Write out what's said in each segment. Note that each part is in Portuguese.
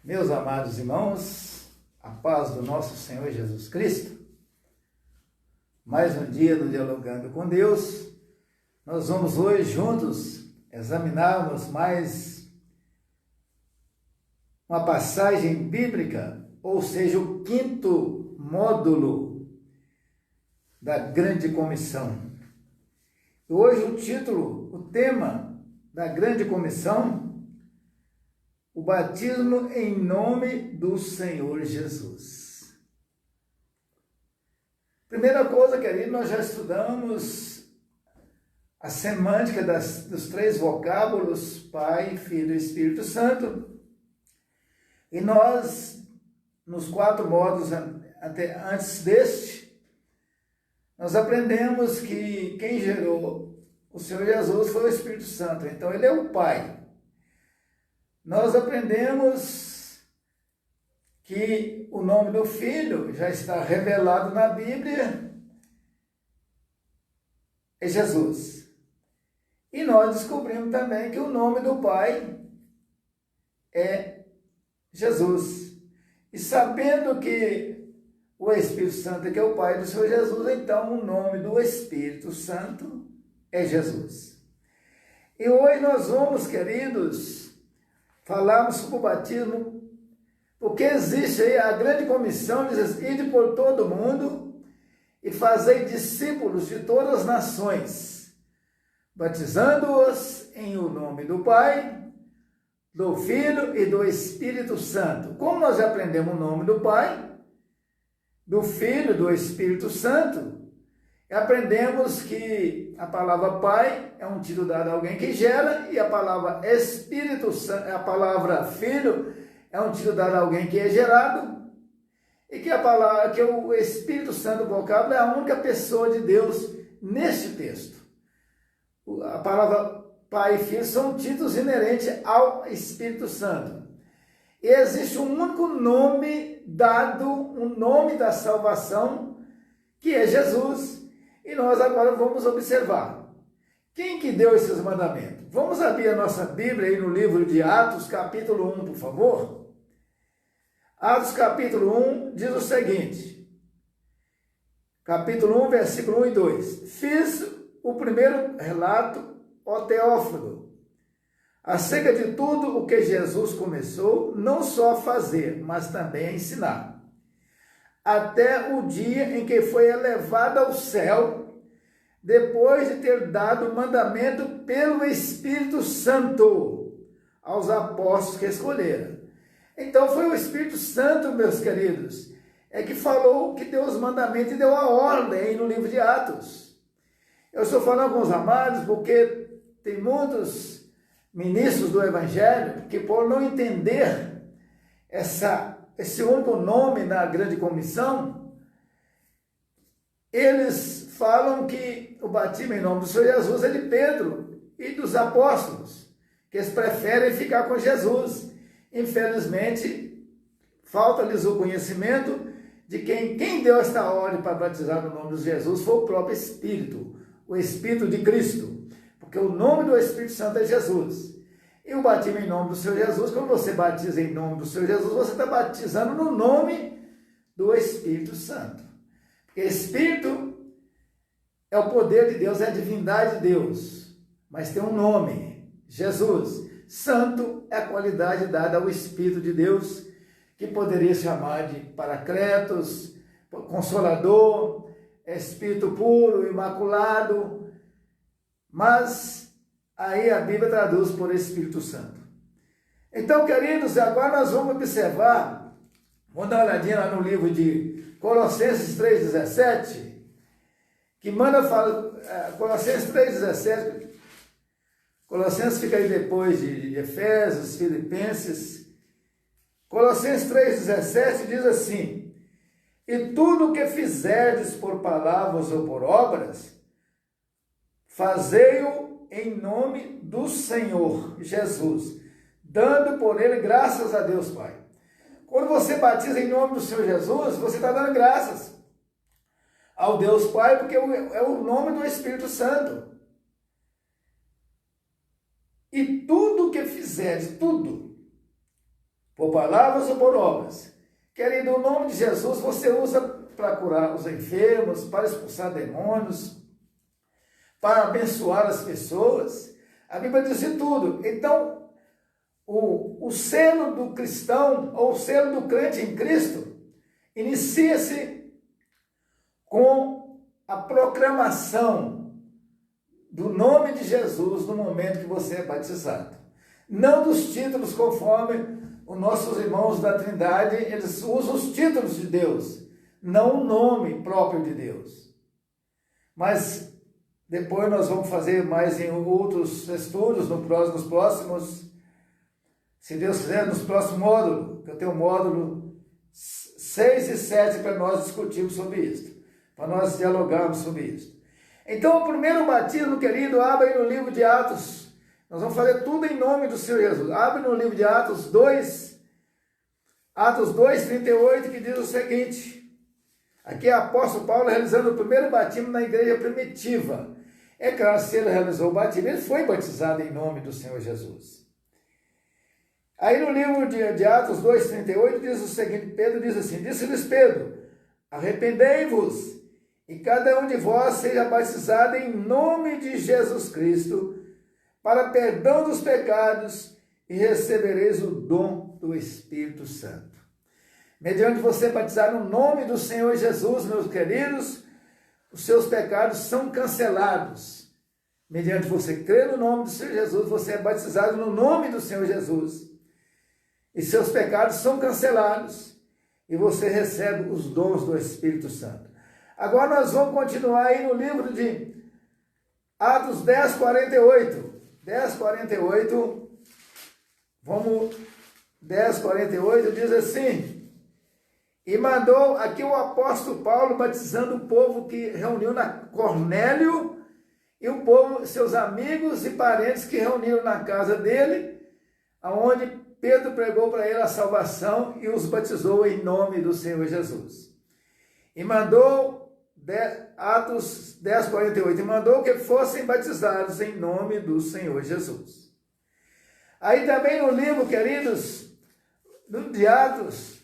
Meus amados irmãos, a paz do nosso Senhor Jesus Cristo. Mais um dia no Dialogando com Deus. Nós vamos hoje juntos examinarmos mais uma passagem bíblica, ou seja, o quinto módulo da Grande Comissão. Hoje o tema da Grande Comissão, o batismo em nome do Senhor Jesus. Primeira coisa, querido, nós já estudamos a semântica dos três vocábulos, Pai, Filho e Espírito Santo. E nós, nos 4 módulos até antes deste, nós aprendemos que quem gerou o Senhor Jesus foi o Espírito Santo. Então, ele é o Pai. Nós aprendemos que o nome do Filho já está revelado na Bíblia, é Jesus. E nós descobrimos também que o nome do Pai é Jesus. E sabendo que o Espírito Santo que é o Pai do Senhor Jesus, então o nome do Espírito Santo é Jesus. E hoje nós vamos, queridos, falarmos sobre o batismo, porque existe aí a grande comissão, diz assim: ide por todo o mundo e fazei discípulos de todas as nações, batizando-os em o nome do Pai, do Filho e do Espírito Santo. Como nós já aprendemos o nome do Pai, do Filho e do Espírito Santo, aprendemos que a palavra Pai é um título dado a alguém que gera, e a palavra Espírito Santo, a palavra Filho, é um título dado a alguém que é gerado, e que o Espírito Santo, o vocábulo, é a única pessoa de Deus neste texto. A palavra Pai e Filho são títulos inerentes ao Espírito Santo. E existe um único nome dado, um nome da salvação, que é Jesus. E nós agora vamos observar. Quem que deu esses mandamentos? Vamos abrir a nossa Bíblia aí no livro de Atos, capítulo 1, por favor. Atos, capítulo 1, diz o seguinte. Capítulo 1, versículo 1 e 2. Fiz o primeiro relato, ó Teófilo, acerca de tudo o que Jesus começou, não só a fazer, mas também a ensinar, até o dia em que foi elevado ao céu, depois de ter dado mandamento pelo Espírito Santo aos apóstolos que escolheram. Então foi o Espírito Santo, meus queridos, que falou, que deu os mandamentos e deu a ordem aí no livro de Atos. Eu estou falando com os amados porque tem muitos ministros do Evangelho que, por não entender esse único nome na grande comissão, eles falam que o batismo em nome do Senhor Jesus é de Pedro e dos apóstolos, que eles preferem ficar com Jesus. Infelizmente, falta-lhes o conhecimento de quem deu esta ordem para batizar no nome de Jesus foi o próprio Espírito, o Espírito de Cristo, porque o nome do Espírito Santo é Jesus. E o batismo em nome do Senhor Jesus, quando você batiza em nome do Senhor Jesus, você está batizando no nome do Espírito Santo. Porque Espírito é o poder de Deus, é a divindade de Deus, mas tem um nome, Jesus. Santo é a qualidade dada ao Espírito de Deus, que poderia chamar de Paracletos, Consolador, Espírito puro, imaculado, mas aí a Bíblia traduz por Espírito Santo. Então, queridos, agora nós vamos observar, vamos dar uma olhadinha lá no livro de Colossenses 3,17, que manda falar, Colossenses 3,17, Colossenses fica aí depois de Efésios, Filipenses. Colossenses 3,17 diz assim: e tudo o que fizerdes por palavras ou por obras, fazei-o em nome do Senhor Jesus, dando por ele graças a Deus Pai. Quando você batiza em nome do Senhor Jesus, você está dando graças ao Deus Pai, porque é o nome do Espírito Santo. E tudo o que fizeres, tudo, por palavras ou por obras. Querido, o nome de Jesus você usa para curar os enfermos, para expulsar demônios, para abençoar as pessoas. A Bíblia diz de tudo. Então, o selo do cristão, ou o selo do crente em Cristo, inicia-se com a proclamação do nome de Jesus no momento que você é batizado. Não dos títulos, conforme os nossos irmãos da Trindade, eles usam os títulos de Deus, não o nome próprio de Deus. Mas depois nós vamos fazer mais em outros estudos, nos próximos, se Deus quiser, nos próximos módulos, que eu tenho o módulo 6 e 7 para nós discutirmos sobre isso, para nós dialogarmos sobre isso. Então, o primeiro batismo, querido, abre no livro de Atos. Nós vamos fazer tudo em nome do Senhor Jesus. Abre no livro de Atos 2, 38, que diz o seguinte. Aqui é o apóstolo Paulo realizando o primeiro batismo na igreja primitiva. É claro, se ele realizou o batismo, ele foi batizado em nome do Senhor Jesus. Aí no livro de Atos 2,38 diz o seguinte, Pedro diz assim, disse-lhes Pedro, arrependei-vos, e cada um de vós seja batizado em nome de Jesus Cristo, para perdão dos pecados, e recebereis o dom do Espírito Santo. Mediante você batizar no nome do Senhor Jesus, meus queridos, os seus pecados são cancelados. Mediante você crer no nome do Senhor Jesus, você é batizado no nome do Senhor Jesus. E seus pecados são cancelados. E você recebe os dons do Espírito Santo. Agora nós vamos continuar aí no livro de Atos 10:48. 10:48. Vamos, 10:48 diz assim. E mandou aqui o apóstolo Paulo batizando o povo que reuniu na Cornélio e o povo, seus amigos e parentes que reuniram na casa dele, aonde Pedro pregou para ele a salvação e os batizou em nome do Senhor Jesus. E mandou, Atos 10:48, e mandou que fossem batizados em nome do Senhor Jesus. Aí também no livro, queridos, de Atos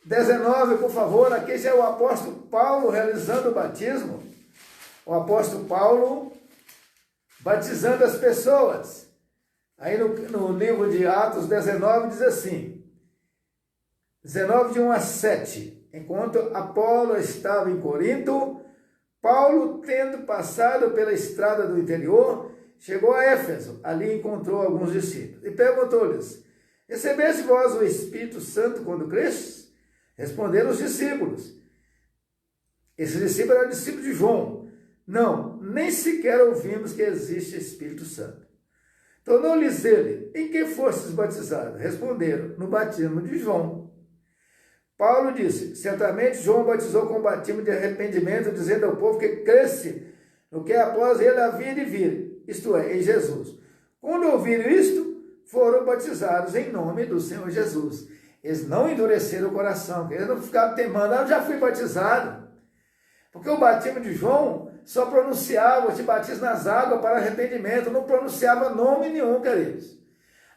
19, por favor, aqui já é o apóstolo Paulo realizando o batismo. O apóstolo Paulo batizando as pessoas. Aí no livro de Atos 19 diz assim, 19 de 1 a 7, enquanto Apolo estava em Corinto, Paulo, tendo passado pela estrada do interior, chegou a Éfeso, ali encontrou alguns discípulos, e perguntou-lhes, recebeste vós o Espírito Santo quando crestes? Responderam os discípulos. Esse discípulo era discípulo de João. Não, nem sequer ouvimos que existe Espírito Santo. Tornou-lhes ele, em que fostes batizados? Responderam, no batismo de João. Paulo disse, certamente João batizou com o batismo de arrependimento, dizendo ao povo que cresce no que após ele havia de vir, isto é, em Jesus. Quando ouviram isto, foram batizados em nome do Senhor Jesus. Eles não endureceram o coração, eles não ficaram temando, eu já fui batizado. Porque o batismo de João só pronunciava, eu te batizo nas águas para arrependimento, não pronunciava nome nenhum, queridos.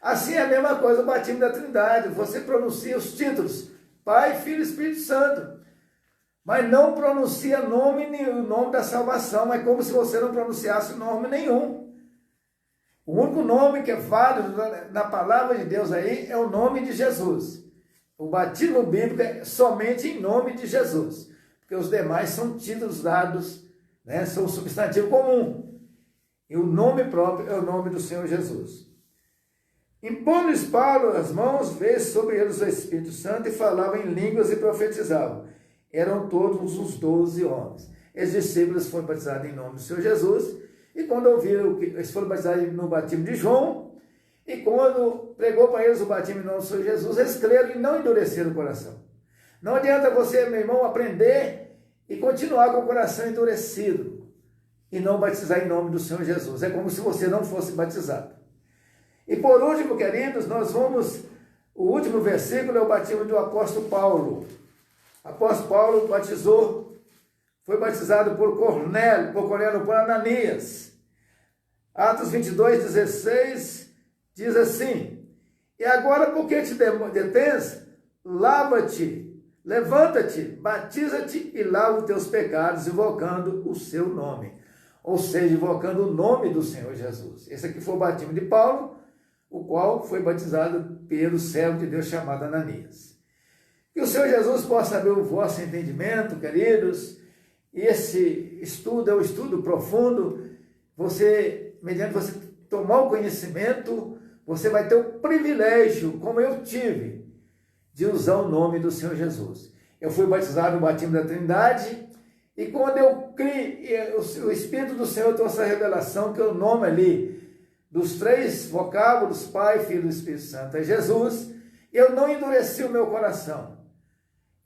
Assim é a mesma coisa o batismo da Trindade, você pronuncia os títulos, Pai, Filho e Espírito Santo, mas não pronuncia nome nenhum, o nome da salvação, é como se você não pronunciasse nome nenhum. O único nome que é válido na palavra de Deus aí é o nome de Jesus. O batismo bíblico é somente em nome de Jesus, porque os demais são títulos dados, né, são substantivo comum. E o nome próprio é o nome do Senhor Jesus. Impondo-lhes Paulo as mãos, veio sobre eles o Espírito Santo e falavam em línguas e profetizavam. Eram todos os 12 homens. Esses discípulos foram batizados em nome do Senhor Jesus, e quando ouviram que eles foram batizados no batismo de João, e quando pregou para eles o batismo em nome do Senhor Jesus, eles creram e não endureceram o coração. Não adianta você, meu irmão, aprender e continuar com o coração endurecido e não batizar em nome do Senhor Jesus. É como se você não fosse batizado. E por último, queridos, o último versículo é o batismo do apóstolo Paulo. O apóstolo Paulo foi batizado por Ananias. Atos 22:16 diz assim, E agora, por que te detens? Lava-te, levanta-te, batiza-te e lava os teus pecados, invocando o seu nome. Ou seja, invocando o nome do Senhor Jesus. Esse aqui foi o batismo de Paulo, o qual foi batizado pelo servo de Deus chamado Ananias. Que o Senhor Jesus possa abrir o vosso entendimento, queridos. Esse estudo é um estudo profundo. Mediante você tomar o conhecimento, você vai ter o privilégio, como eu tive, de usar o nome do Senhor Jesus. Eu fui batizado no batismo da Trindade, e quando eu criei, o Espírito do Senhor trouxe a revelação que o nome ali, dos três vocábulos, Pai, Filho e Espírito Santo, é Jesus. Eu não endureci o meu coração.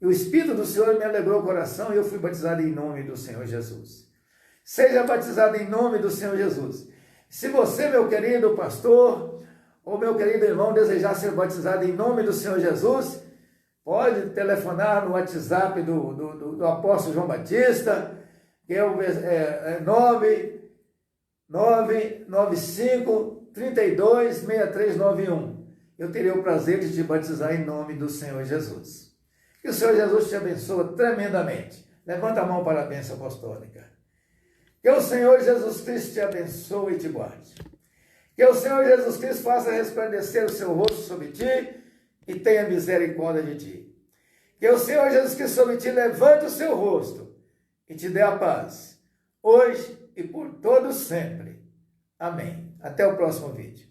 E o Espírito do Senhor me alegrou o coração e eu fui batizado em nome do Senhor Jesus. Seja batizado em nome do Senhor Jesus. Se você, meu querido pastor, ou meu querido irmão, desejar ser batizado em nome do Senhor Jesus, pode telefonar no WhatsApp do apóstolo João Batista, que é o 995 32 6391. Eu terei o prazer de te batizar em nome do Senhor Jesus. Que o Senhor Jesus te abençoe tremendamente. Levanta a mão para a bênção apostólica. Que o Senhor Jesus Cristo te abençoe e te guarde. Que o Senhor Jesus Cristo faça resplandecer o seu rosto sobre ti e tenha misericórdia de ti. Que o Senhor Jesus Cristo sobre ti levante o seu rosto e te dê a paz, hoje e por todo sempre. Amém. Até o próximo vídeo.